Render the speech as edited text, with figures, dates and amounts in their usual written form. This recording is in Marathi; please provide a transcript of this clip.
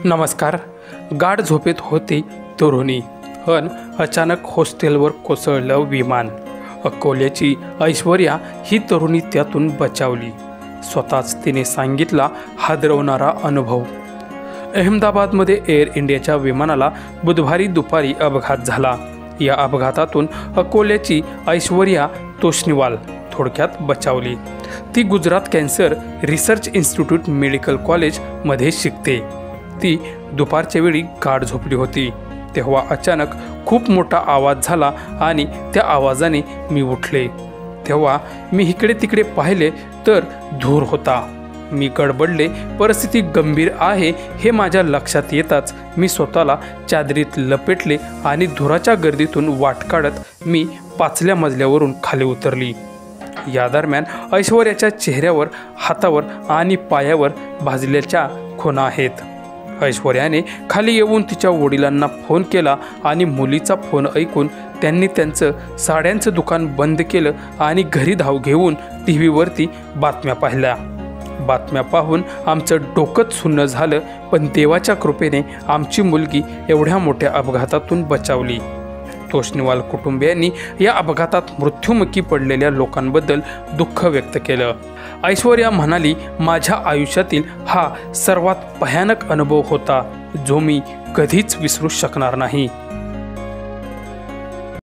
नमस्कार. गाढ झोपेत होती तरुणी पण अचानक हॉस्टेलवर कोसळलं विमान. अकोल्याची ऐश्वर्या ही तरुणी त्यातून बचावली. स्वतःच तिने सांगितला हादरवणारा अनुभव. अहमदाबादमध्ये एअर इंडियाच्या विमानाला बुधवारी दुपारी अपघात झाला. या अपघातातून अकोल्याची ऐश्वर्या तोष्णीवाल थोडक्यात बचावली. ती Gujarat cancer research institute medical कॉलेजमध्ये शिकते. ती दुपारच्या वेळी गाढ झोपली होती. तेव्हा अचानक खूप मोठा आवाज झाला आणि त्या आवाजाने मी उठले. तेव्हा मी इकडे तिकडे पाहिले तर धूर होता. मी गडबडले. परिस्थिती गंभीर आहे हे माझ्या लक्षात येताच मी स्वतःला चादरीत लपेटले आणि धुराच्या गर्दीतून वाट काढत मी 5व्या मजल्यावरून खाली उतरली. या दरम्यान ऐश्वर्याच्या चेहऱ्यावर, हातावर आणि पायावर भाजल्याच्या खुणा आहेत. ऐश्वर्याने खाली येऊन तिच्या वडिलांना फोन केला आणि मुलीचा फोन ऐकून त्यांनी त्यांचं साड्यांचं दुकान बंद केलं आणि घरी धाव घेऊन टीव्हीवरती बातम्या पाहिल्या. बातम्या पाहून आमचं डोकंच सुन्न झालं. पण देवाच्या कृपेने आमची मुलगी एवढ्या मोठ्या अपघातातून बचावली. तोष्णीवाल कुटुंबियांनी या अपघातात मृत्युमुखी पडलेल्या लोकांबद्दल दुःख व्यक्त केलं. ऐश्वर्या म्हणाली, माझ्या आयुष्यातील हा सर्वात भयानक अनुभव होता जो मी कधीच विसरू शकणार नाही.